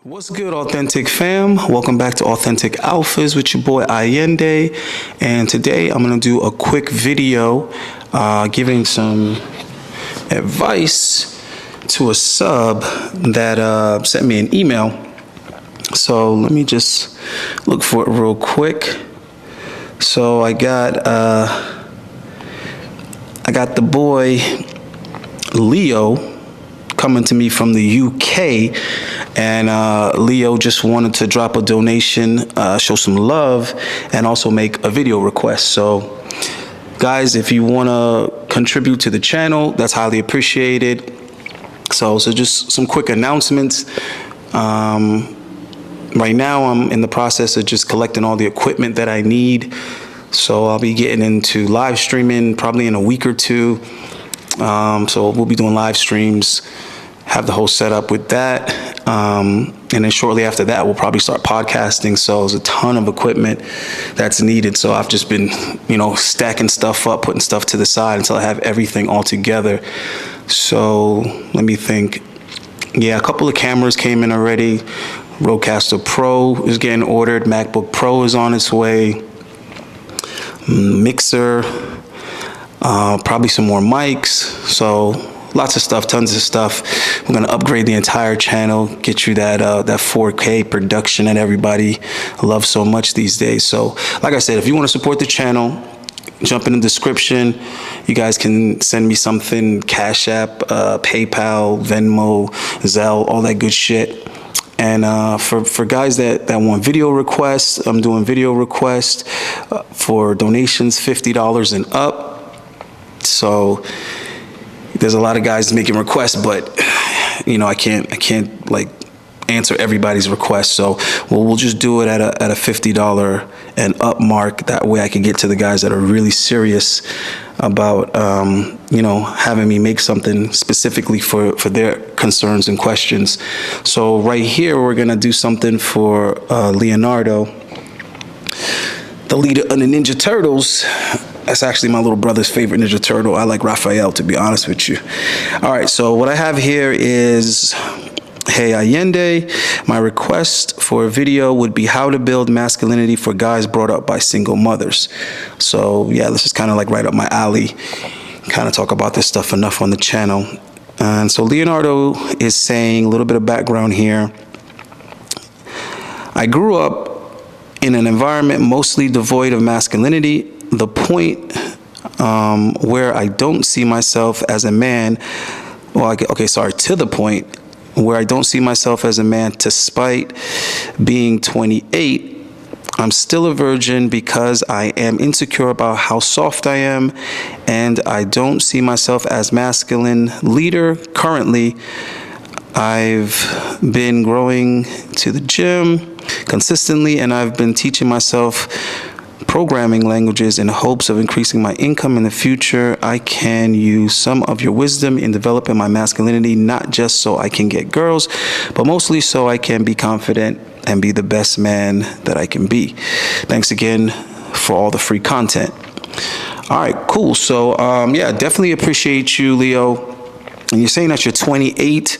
What's good, Authentic fam? Welcome back to Authentic Alphas with your boy Ayindei, and today I'm gonna do a quick video giving some advice to a sub that sent me an email. So let me just look for it real quick. So I got the boy Leo coming to me from the UK, and Leo just wanted to drop a donation, show some love, and also make a video request. So guys, if you want to contribute to the channel, that's highly appreciated. So just some quick announcements. Right now I'm in the process of just collecting all the equipment that I need, so I'll be getting into live streaming probably in a week or two. So we'll be doing live streams, have the whole setup with that, and then shortly after that we'll probably start podcasting. So there's a ton of equipment that's needed, so I've just been stacking stuff up, putting stuff to the side until I have everything all together. So let me think. Yeah, a couple of cameras came in already. Rodecaster Pro is getting ordered, MacBook Pro is on its way, mixer, probably some more mics. So lots of stuff, tons of stuff. We're gonna upgrade the entire channel, get you that 4K production that everybody loves so much these days. So like I said, if you want to support the channel, jump in the description. You guys can send me something, Cash App, PayPal, Venmo, Zelle, all that good shit. And for guys that want video requests, I'm doing video requests for donations $50 and up. So there's a lot of guys making requests, but I can't like answer everybody's request. So we'll just do it at a $50 and up mark. That way I can get to the guys that are really serious about having me make something specifically for their concerns and questions. So right here we're gonna do something for Leonardo, the leader of the Ninja Turtles. That's actually my little brother's favorite Ninja Turtle. I like Raphael, to be honest with you. All right, so what I have here is, hey Ayindei, my request for a video would be how to build masculinity for guys brought up by single mothers. So yeah, this is kind of like right up my alley. Kind of talk about this stuff enough on the channel. And so Leonardo is saying, a little bit of background here. I grew up in an environment mostly devoid of masculinity. The point where I don't see myself as a man, to the point where I don't see myself as a man despite being 28. I'm still a virgin because I am insecure about how soft I am, and I don't see myself as masculine leader currently. I've been growing to the gym consistently, and I've been teaching myself programming languages in hopes of increasing my income in the future. I can use some of your wisdom in developing my masculinity, not just so I can get girls, but mostly so I can be confident and be the best man that I can be. Thanks again for all the free content. All right, cool. So yeah, definitely appreciate you, Leo. And you're saying that you're 28.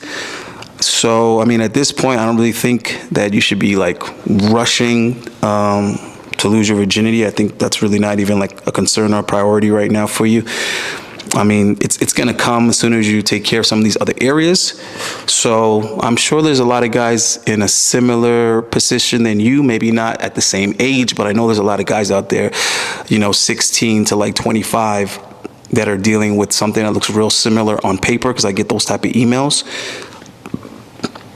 So I mean, at this point, I don't really think that you should be like rushing to lose your virginity. I think that's really not even like a concern or a priority right now for you. I mean, it's gonna come as soon as you take care of some of these other areas. So I'm sure there's a lot of guys in a similar position than you, maybe not at the same age, but I know there's a lot of guys out there, 16 to like 25, that are dealing with something that looks real similar on paper, because I get those type of emails.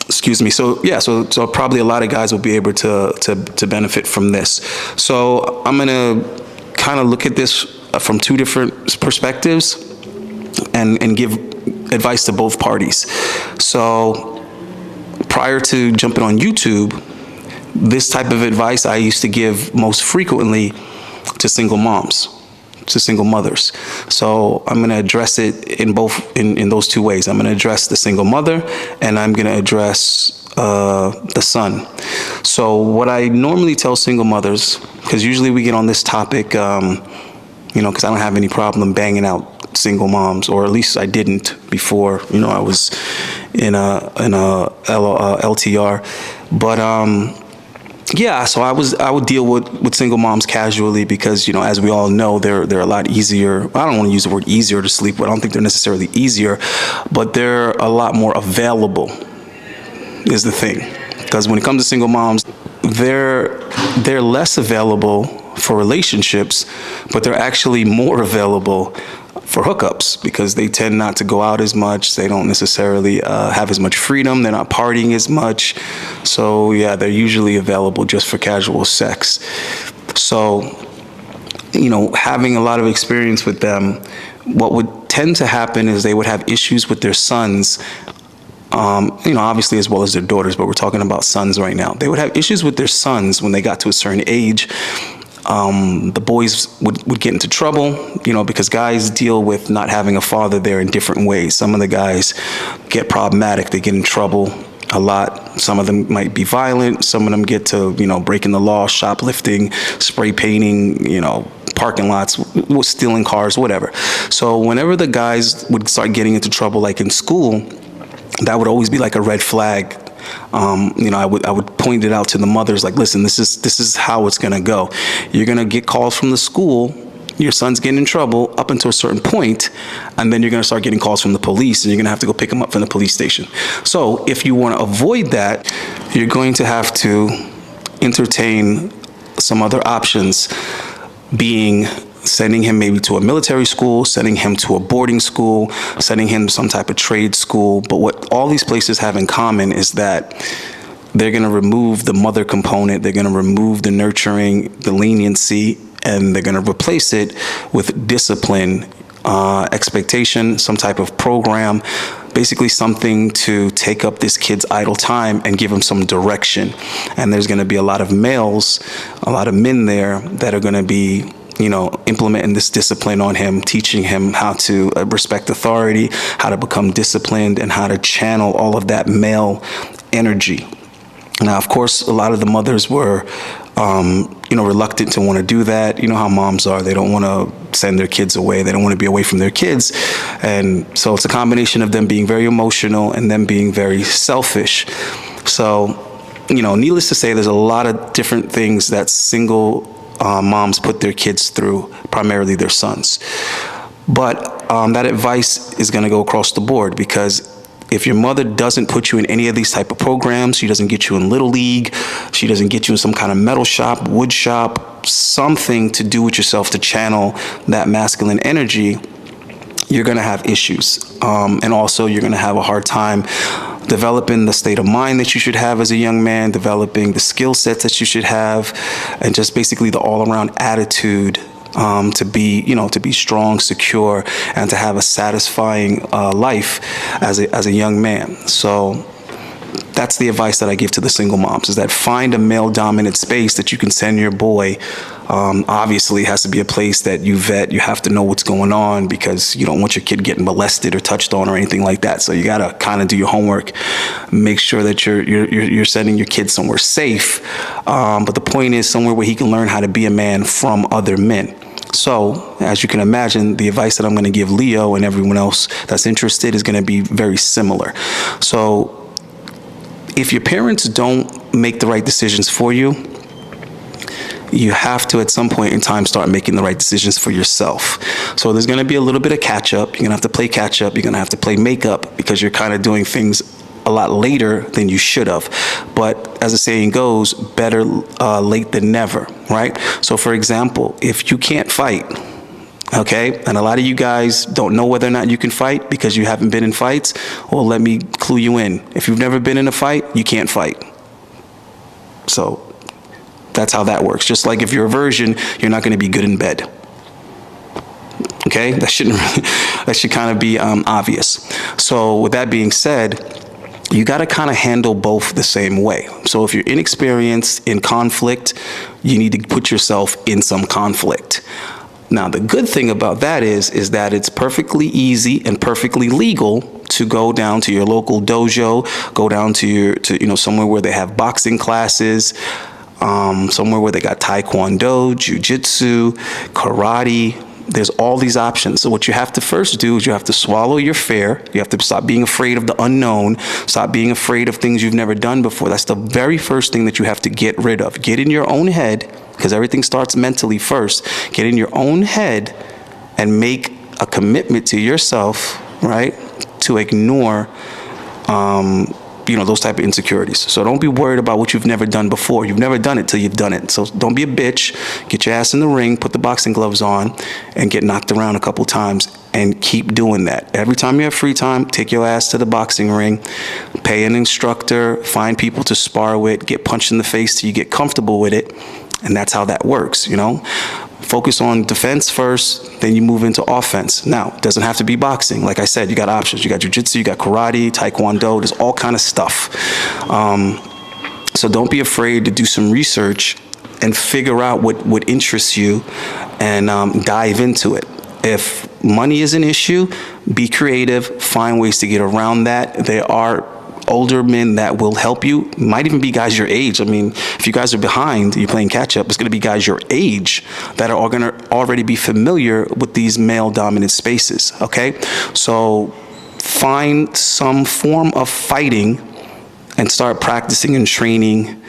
Excuse me. So yeah, so probably a lot of guys will be able to benefit from this. So I'm gonna kind of look at this from two different perspectives and give advice to both parties. So prior to jumping on YouTube, this type of advice I used to give most frequently to single moms, to single mothers. So I'm going to address it in those two ways. I'm going to address the single mother, and I'm going to address the son. So what I normally tell single mothers, because usually we get on this topic, because I don't have any problem banging out single moms, or at least I didn't before, I was in a LTR. But yeah, so I would deal with single moms casually because, you know, as we all know, they're a lot easier. I don't want to use the word easier to sleep with. I don't think they're necessarily easier, but they're a lot more available is the thing. Because when it comes to single moms, they're less available for relationships, but they're actually more available for hookups because they tend not to go out as much. They don't necessarily have as much freedom. They're not partying as much. So yeah, they're usually available just for casual sex. So, you know, having a lot of experience with them, what would tend to happen is they would have issues with their sons, you know, obviously as well as their daughters, but we're talking about sons right now. They would have issues with their sons when they got to a certain age. The boys would get into trouble, you know, because guys deal with not having a father there in different ways. Some of the guys get problematic. They get in trouble a lot. Some of them might be violent. Some of them get to, you know, breaking the law, shoplifting, spray painting, you know, parking lots, stealing cars, whatever. So whenever the guys would start getting into trouble, like in school, that would always be like a red flag. You know, I would point it out to the mothers, like, listen, this is how it's gonna go. You're gonna get calls from the school, your son's getting in trouble up until a certain point, and then you're gonna start getting calls from the police, and you're gonna have to go pick him up from the police station. So if you wanna avoid that, you're going to have to entertain some other options, being sending him maybe to a military school, sending him to a boarding school, sending him to some type of trade school. But what all these places have in common is that they're going to remove the mother component, they're going to remove the nurturing, the leniency, and they're going to replace it with discipline, expectation, some type of program, basically something to take up this kid's idle time and give him some direction. And there's going to be a lot of males, a lot of men there that are going to be, you know, implementing this discipline on him, teaching him how to respect authority, how to become disciplined, and how to channel all of that male energy. Now, of course, a lot of the mothers were, you know, reluctant to want to do that. You know how moms are. They don't want to send their kids away. They don't want to be away from their kids. And so it's a combination of them being very emotional and them being very selfish. So, you know, needless to say, there's a lot of different things that single moms put their kids through, primarily their sons. But that advice is going to go across the board, because if your mother doesn't put you in any of these type of programs, she doesn't get you in Little League, she doesn't get you in some kind of metal shop, wood shop, something to do with yourself to channel that masculine energy, you're going to have issues. And also you're going to have a hard time developing the state of mind that you should have as a young man, developing the skill sets that you should have, and just basically the all-around attitude to be, you know, to be strong, secure, and to have a satisfying life as a young man. So that's the advice that I give to the single moms, is that find a male-dominant space that you can send your boy. Obviously, it has to be a place that you vet. You have to know what's going on, because you don't want your kid getting molested or touched on or anything like that. So you got to kind of do your homework, make sure that you're sending your kid somewhere safe. But the point is somewhere where he can learn how to be a man from other men. So, as you can imagine, the advice that I'm going to give Leo and everyone else that's interested is going to be very similar. So, if your parents don't make the right decisions for you, you have to, at some point in time, start making the right decisions for yourself. So there's going to be a little bit of catch up. You're going to have to play catch up. You're going to have to play makeup, because you're kind of doing things a lot later than you should have. But as the saying goes, better late than never, right? So for example, if you can't fight, okay, and a lot of you guys don't know whether or not you can fight because you haven't been in fights, well, let me clue you in. If you've never been in a fight, you can't fight. So that's how that works. Just like if you're a virgin, you're not going to be good in bed. Okay, that should kind of be obvious. So with that being said, you got to kind of handle both the same way. So if you're inexperienced in conflict, you need to put yourself in some conflict. Now, the good thing about that is that it's perfectly easy and perfectly legal to go down to your local dojo, go down to somewhere where they have boxing classes, somewhere where they got taekwondo, jujitsu, karate, There's all these options. So what you have to first do is you have to swallow your fear. You have to stop being afraid of the unknown. Stop being afraid of things you've never done before. That's the very first thing that you have to get rid of. Get in your own head, because everything starts mentally first. Get in your own head and make a commitment to yourself, right, to ignore those type of insecurities. So don't be worried about what you've never done before. You've never done it till you've done it. So don't be a bitch. Get your ass in the ring, put the boxing gloves on, and get knocked around a couple times, and keep doing that. Every time you have free time, take your ass to the boxing ring, pay an instructor, find people to spar with, get punched in the face till you get comfortable with it, and that's how that works, Focus on defense first, then you move into offense. Now, it doesn't have to be boxing. Like I said, you got options. You got jiu-jitsu, you got karate, taekwondo, there's all kind of stuff. So don't be afraid to do some research and figure out what interests you and dive into it. If money is an issue, be creative, find ways to get around that. There are older men that will help you. Might even be guys your age. I mean, if you guys are behind, you're playing catch up, it's going to be guys your age that are all going to already be familiar with these male dominant spaces. Okay, so find some form of fighting and start practicing and training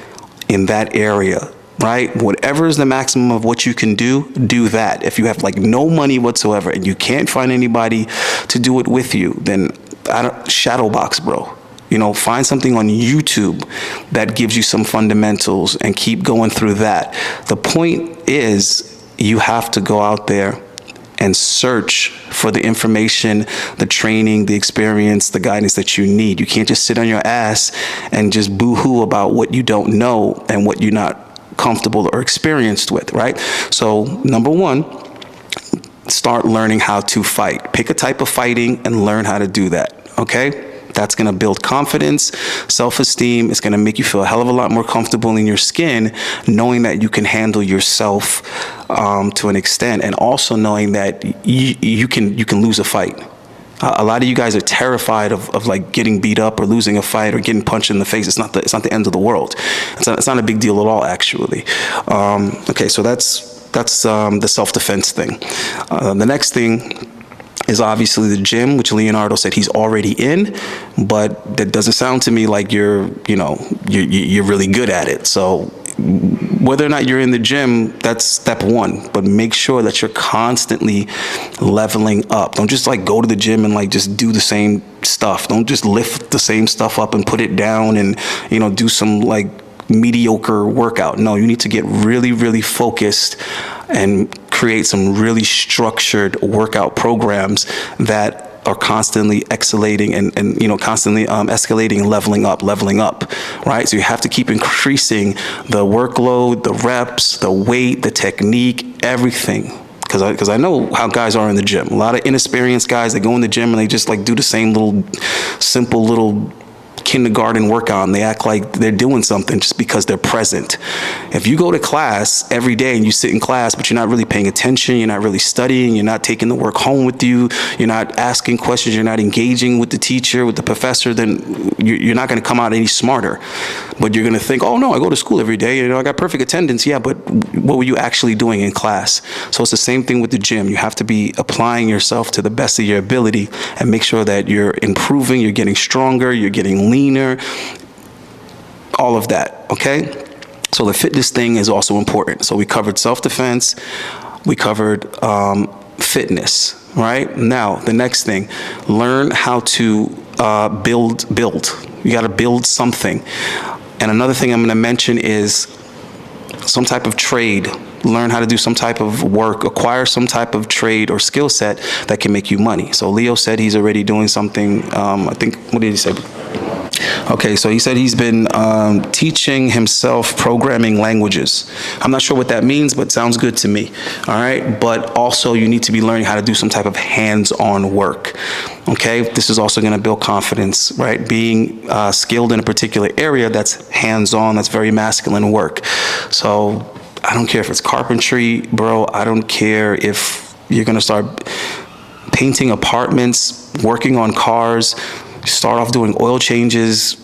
in that area. Right? Whatever is the maximum of what you can do that. If you have like no money whatsoever and you can't find anybody to do it with you, then shadow box, bro. Find something on YouTube that gives you some fundamentals and keep going through that. The point is, you have to go out there and search for the information, the training, the experience, the guidance that you need. You can't just sit on your ass and just boo-hoo about what you don't know and what you're not comfortable or experienced with, right? So, number one, start learning how to fight. Pick a type of fighting and learn how to do that, okay? That's going to build confidence, self-esteem. It's going to make you feel a hell of a lot more comfortable in your skin, knowing that you can handle yourself to an extent, and also knowing that you can lose a fight. A lot of you guys are terrified of like getting beat up or losing a fight or getting punched in the face. It's not the end of the world. It's not a big deal at all, actually. Okay, so that's the self-defense thing. The next thing is obviously the gym, which Leonardo said he's already in, but that doesn't sound to me like you're really good at it. So whether or not you're in the gym, that's step one, but make sure that you're constantly leveling up. Don't just like go to the gym and like just do the same stuff. Don't just lift the same stuff up and put it down and, do some like mediocre workout. No, you need to get really, really focused and create some really structured workout programs that are constantly escalating and constantly escalating and leveling up, right? So you have to keep increasing the workload, the reps, the weight, the technique, everything. Because I know how guys are in the gym. A lot of inexperienced guys, they go in the gym and they just like do the same simple little kindergarten workout, and they act like they're doing something just because they're present. If you go to class every day and you sit in class, but you're not really paying attention, you're not really studying, you're not taking the work home with you, you're not asking questions, you're not engaging with the teacher, with the professor, then you're not going to come out any smarter. But you're going to think, oh no, I go to school every day, I got perfect attendance. Yeah, but what were you actually doing in class? So it's the same thing with the gym. You have to be applying yourself to the best of your ability and make sure that you're improving, you're getting stronger, you're getting leaner, all of that, okay? So the fitness thing is also important. So we covered self-defense, we covered fitness, right? Now, the next thing, learn how to build. You gotta build something. And another thing I'm gonna mention is some type of trade. Learn how to do some type of work, acquire some type of trade or skill set that can make you money. So Leo said he's already doing something, I think, what did he say? Okay, so he said he's been teaching himself programming languages. I'm not sure what that means, but it sounds good to me, all right? But also you need to be learning how to do some type of hands-on work, okay? This is also gonna build confidence, right? Being skilled in a particular area that's hands-on, that's very masculine work. So I don't care if it's carpentry, bro. I don't care if you're gonna start painting apartments, working on cars, start off doing oil changes.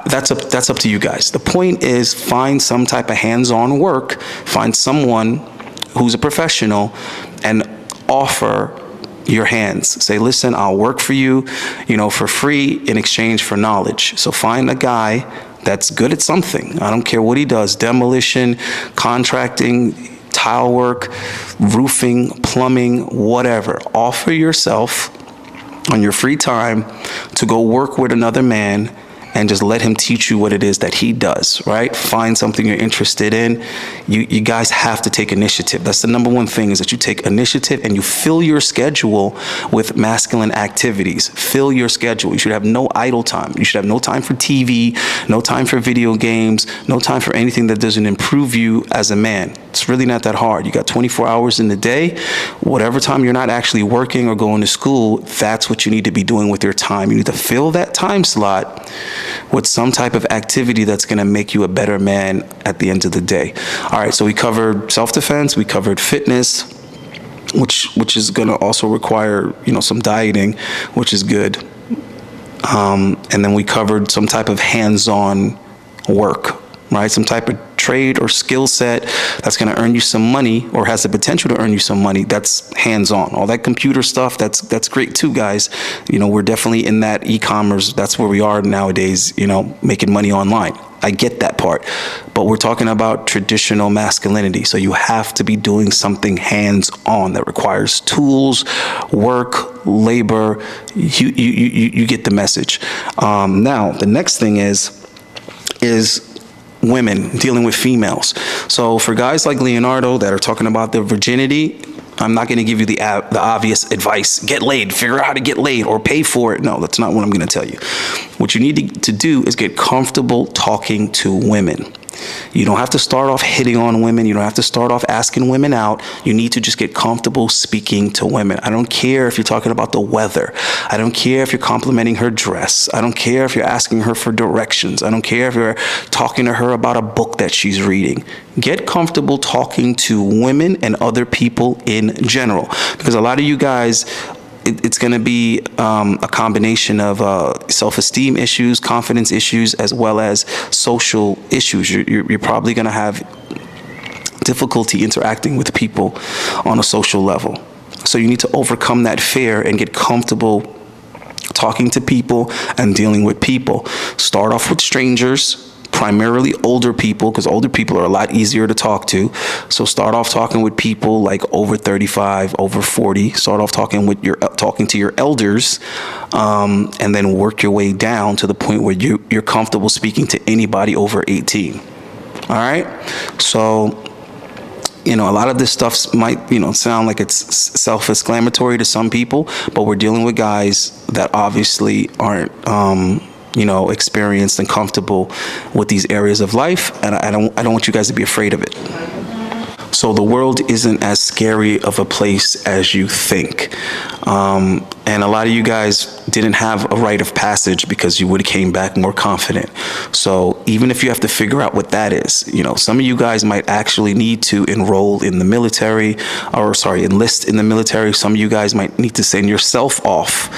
That's up to you guys. The point is, find some type of hands-on work, find someone who's a professional, and offer your hands. Say, listen, I'll work for you, for free in exchange for knowledge. So find a guy that's good at something. I don't care what he does, demolition, contracting, tile work, roofing, plumbing, whatever. Offer yourself on your free time to go work with another man and just let him teach you what it is that he does, right? Find something you're interested in. You guys have to take initiative. That's the number one thing, is that you take initiative and you fill your schedule with masculine activities. Fill your schedule. You should have no idle time. You should have no time for TV, no time for video games, no time for anything that doesn't improve you as a man. It's really not that hard. You got 24 hours in the day. Whatever time you're not actually working or going to school, that's what you need to be doing with your time. You need to fill that time slot with some type of activity that's going to make you a better man at the end of the day. All right, so we covered self-defense, we covered fitness, which is going to also require, some dieting, which is good. And then we covered some type of hands-on work, right? Some type of trade or skill set that's going to earn you some money, or has the potential to earn you some money. That's hands-on. All that computer stuff, that's great too, guys. We're definitely in that e-commerce. That's where we are nowadays, making money online. I get that part, but we're talking about traditional masculinity. So you have to be doing something hands-on that requires tools, work, labor. You get the message. Now, the next thing is women, dealing with females. So for guys like Leonardo that are talking about their virginity, I'm not going to give you the obvious advice, get laid, figure out how to get laid, or pay for it. No, that's not what I'm going to tell you. What you need to do is get comfortable talking to women. You don't have to start off hitting on women. You don't have to start off asking women out. You need to just get comfortable speaking to women. I don't care if you're talking about the weather. I don't care if you're complimenting her dress. I don't care if you're asking her for directions. I don't care if you're talking to her about a book that she's reading. Get comfortable talking to women and other people in general, because a lot of you guys, it's going to be a combination of self-esteem issues, confidence issues, as well as social issues. You're probably going to have difficulty interacting with people on a social level. So you need to overcome that fear and get comfortable talking to people and dealing with people. Start off with strangers, primarily older people, because older people are a lot easier to talk to. So start off talking with people like over 35, over 40. Start off talking to your elders, and then work your way down to the point where you're comfortable speaking to anybody over 18. All right. So, a lot of this stuff might, sound like it's self-exclamatory to some people, but we're dealing with guys that obviously aren't, experienced and comfortable with these areas of life, and I don't want you guys to be afraid of it. So the world isn't as scary of a place as you think. And a lot of you guys didn't have a rite of passage because you would have came back more confident. So even if you have to figure out what that is, some of you guys might actually need to enroll in the military, enlist in the military. Some of you guys might need to send yourself off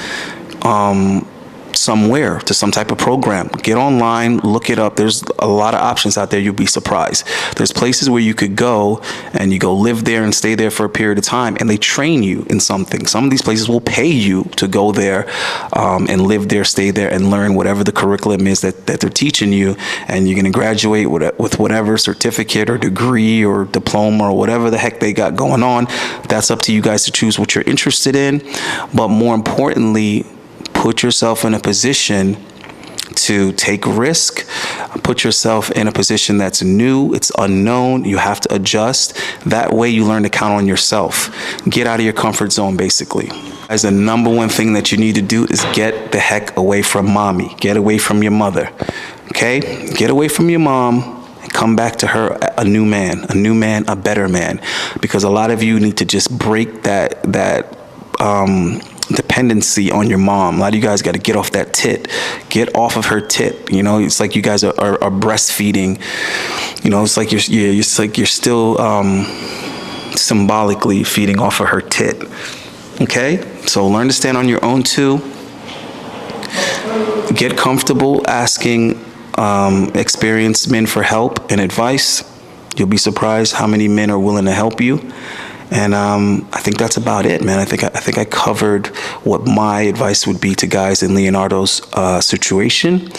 somewhere to some type of program. Get online, look it up. There's a lot of options out there. You'll be surprised. There's places where you could go and you go live there and stay there for a period of time, and they train you in something. Some of these places will pay you to go there and live there, stay there, and learn whatever the curriculum is that they're teaching you, and you're going to graduate with whatever certificate or degree or diploma or whatever the heck they got going on. That's up to you guys to choose what you're interested in. But more importantly, put yourself in a position to take risk. Put yourself in a position that's new, it's unknown, you have to adjust. That way you learn to count on yourself. Get out of your comfort zone, basically. As the number one thing that you need to do is get the heck away from mommy. Get away from your mother, okay? Get away from your mom. Come back to her a new man, a better man. Because a lot of you need to just break that dependency on your mom. A lot of you guys got to get off that tit. Get off of her tit. It's like you guys are breastfeeding. It's like you're still symbolically feeding off of her tit. Okay? So learn to stand on your own too. Get comfortable asking experienced men for help and advice. You'll be surprised how many men are willing to help you. And I think that's about it, man. I think I covered what my advice would be to guys in Leonardo's situation.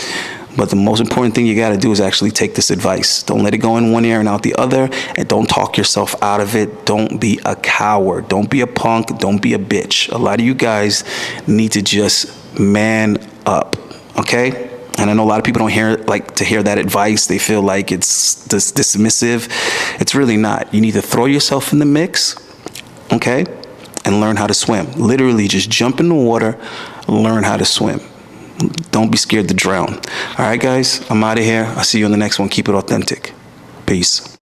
But the most important thing you got to do is actually take this advice. Don't let it go in one ear and out the other, and don't talk yourself out of it. Don't be a coward. Don't be a punk. Don't be a bitch. A lot of you guys need to just man up, okay? And I know a lot of people don't like to hear that advice. They feel like it's dismissive. It's really not. You need to throw yourself in the mix, okay, and learn how to swim. Literally, just jump in the water, learn how to swim. Don't be scared to drown. All right, guys, I'm out of here. I'll see you on the next one. Keep it authentic. Peace.